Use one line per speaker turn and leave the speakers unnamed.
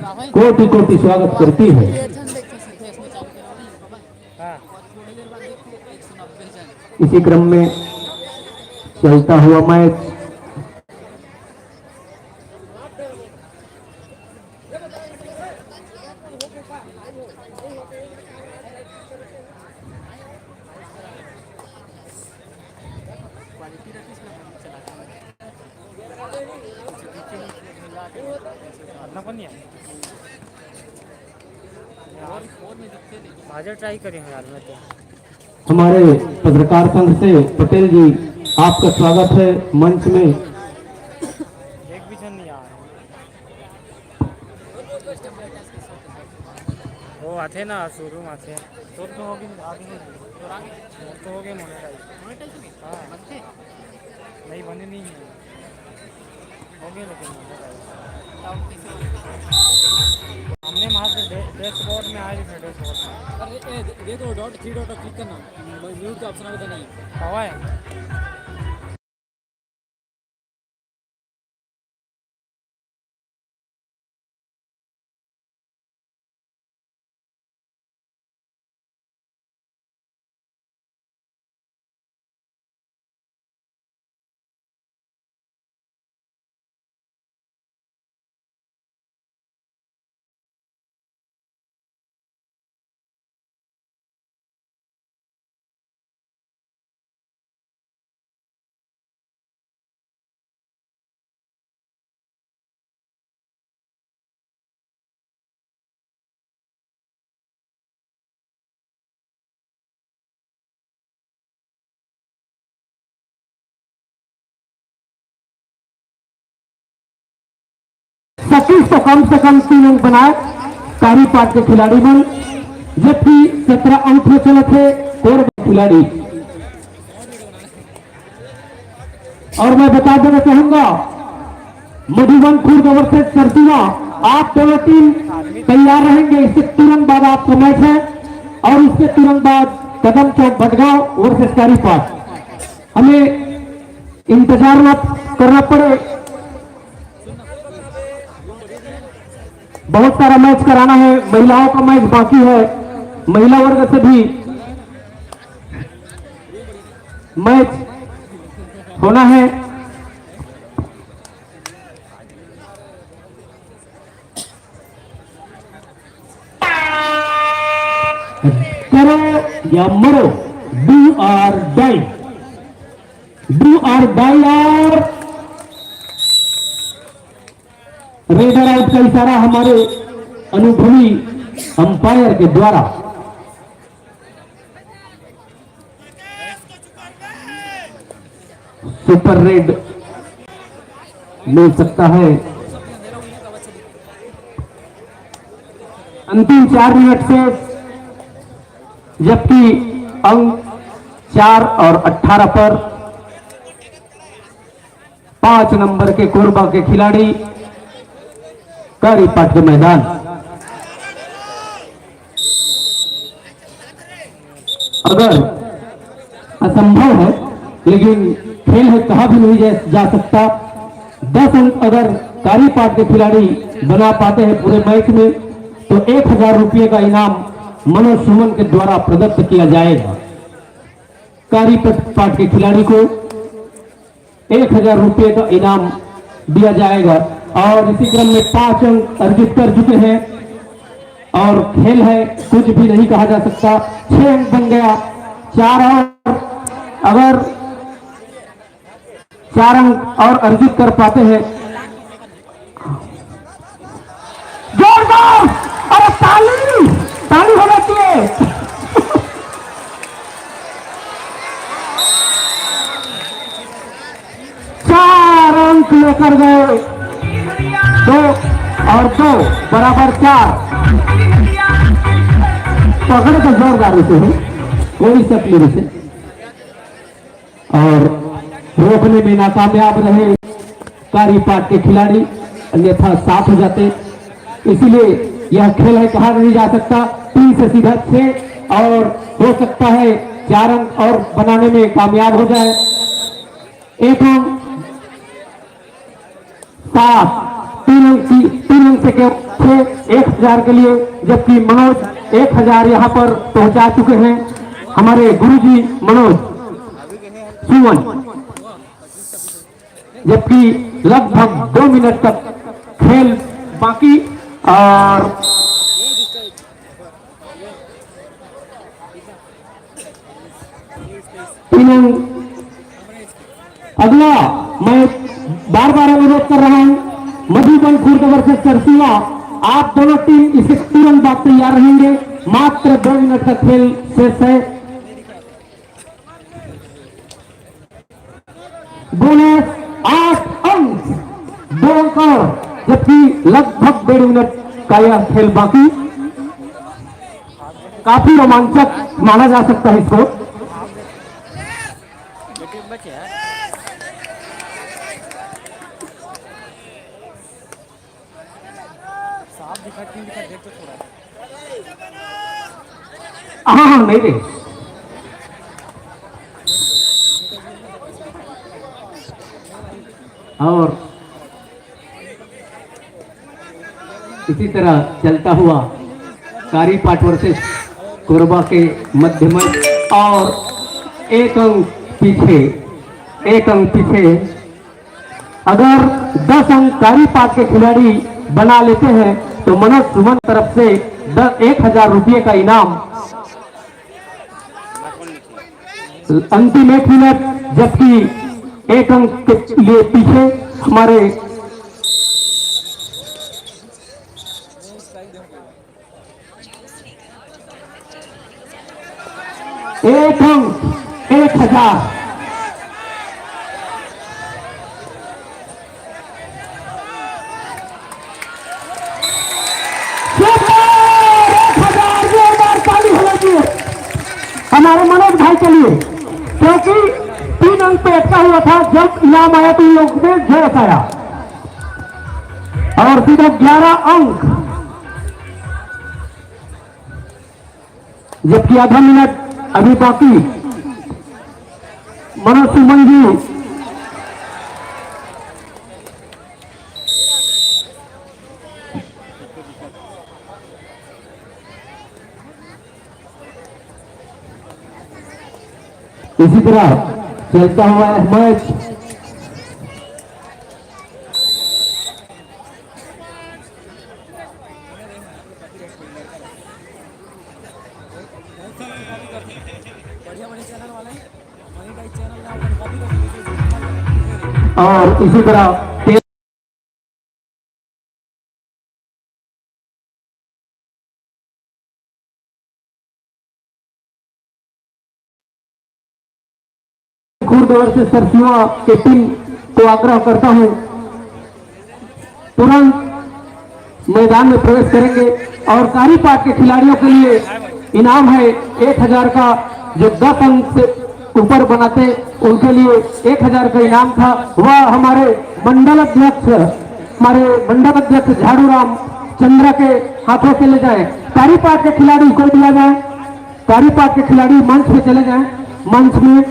कोटि कोटि स्वागत करती है। इसी क्रम में चलता हुआ मैच
ट्राई करें यार मैं तो।
हमारे पत्रकार संघ से पटेल जी आपका स्वागत है मंच में।
एक भी जन नहीं आ रहा। वो आते ना शुरू में आते तो होगी आगे तो हो गए मोनेटाइज। हाँ नहीं बने नहीं हो गए लेकिन हमने वहाँ से डैशबोर्ड में आए थे डैशबोर्ड में। अरे देखो डॉट 3 डॉट क्लिक करना म्यूट का ऑप्शन आता नहीं हवा है।
सतीश को कम से कम 3 अंक बनाए कारी पाट के खिलाड़ी बन, जबकि 17 अंक में चले थे कोरबा खिलाड़ी। और मैं बता देना चाहूंगा मधुबन खुर्द वर्सेस सरसीवा, आप दोनों टीम तैयार रहेंगे। इससे तुरंत बाद आपका मैच है और इसके तुरंत बाद कदम चौक भटगांव वर्सेस कारी पाट। हमें इंतजार न करना पड़े, बहुत सारा मैच कराना है। महिलाओं का मैच बाकी है, महिला वर्ग से भी मैच होना है। करो या मरो, do or die, do or die. और रेडर आउट का इशारा हमारे अनुभवी अंपायर के द्वारा। सुपर रेड मिल सकता है। अंतिम 4 मिनट से, जबकि अंक 4 और 18 पर 5 नंबर के कोरबा के खिलाड़ी कारी पाट के मैदान। अगर असंभव है लेकिन खेल है, कहा भी नहीं जा सकता। 10 अंक अगर कारी पाट के खिलाड़ी बना पाते हैं पूरे मैच में तो 1000 रुपये का इनाम मनोज सुमन के द्वारा प्रदत्त किया जाएगा। कारी पाट के खिलाड़ी को 1000 रुपये का इनाम दिया जाएगा। और इसी क्रम में 5 अंक अर्जित कर चुके हैं और खेल है, कुछ भी नहीं कहा जा सकता। 6 अंक बन गया, 4 और अगर 4 अंक और अर्जित कर पाते हैं। जोरदार, अरे ताली ताली होना चाहिए। 4 अंक लेकर गए, 2 और 2 बराबर 4। पकड़ तो जोरदारी से है, कोई तकलीफ से, और रोकने में नाकामयाब रहे कारी पाट के खिलाड़ी, अन्यथा 7 हो जाते। इसीलिए यह खेल है, कहा नहीं जा सकता। 3 से सीधा 6 और हो सकता है 4 अंक और बनाने में कामयाब हो जाए। 1 अंक 7, 3 अंक अंक से केवल 1000 के लिए, जबकि मनोज 1000 यहाँ पर पहुंचा चुके हैं। हमारे गुरुजी मनोज सुमन, जबकि लगभग 2 मिनट तक खेल बाकी और अगला मैं बार बार अनुरोध कर रहा हूं, मधुबन खुर्द वर्सेस सरसिया, आप दोनों टीम इसे तुरंत बाद तैयार रहेंगे। मात्र 2 मिनट का खेल शेष है। बोनस 8 अंक, 2 अंक और, जबकि लगभग 1.5 मिनट का यह खेल बाकी। काफी रोमांचक माना जा सकता है इसको।
देख तो थोड़ा
हाँ नहीं रे, और इसी तरह चलता हुआ कारी पाट वर्सेस कोरबा के मध्य में, और 1 अंक पीछे, 1 अंक पीछे। अगर 10 अंक कारी पाट के खिलाड़ी बना लेते हैं तो मनोज सुमन तरफ से 1000 रुपये का इनाम। अंतिम 1 मिनट, जबकि 1 अंक के लिए पीछे हमारे एक अंक 1000। हमारे मनोज भाई के लिए, क्योंकि 3 अंक पे अटका हुआ था, जब इनाम आया तो इन लोगों ने झेल आया, और सीधा 11 अंक, जबकि आधा मिनट अभी बाकी। मनोज सुमन जी इसी तरह चलता हुआ है मैच। और इसी तरह खुर्द वर्सेस सरसिया के टीम को आग्रह करता हूं, तुरंत मैदान में प्रवेश करेंगे। और कारी पाट के खिलाड़ियों के लिए इनाम है 1000 का, जो 10 अंक से ऊपर बनाते उनके लिए 1000 का इनाम था। वह हमारे मंडल अध्यक्ष झाड़ू राम चंद्रा के हाथों से ले जाए। कारी पाट के खिलाड़ी को दिया जाए, कारी पाट के खिलाड़ी मंच पे चले जाए। मंच में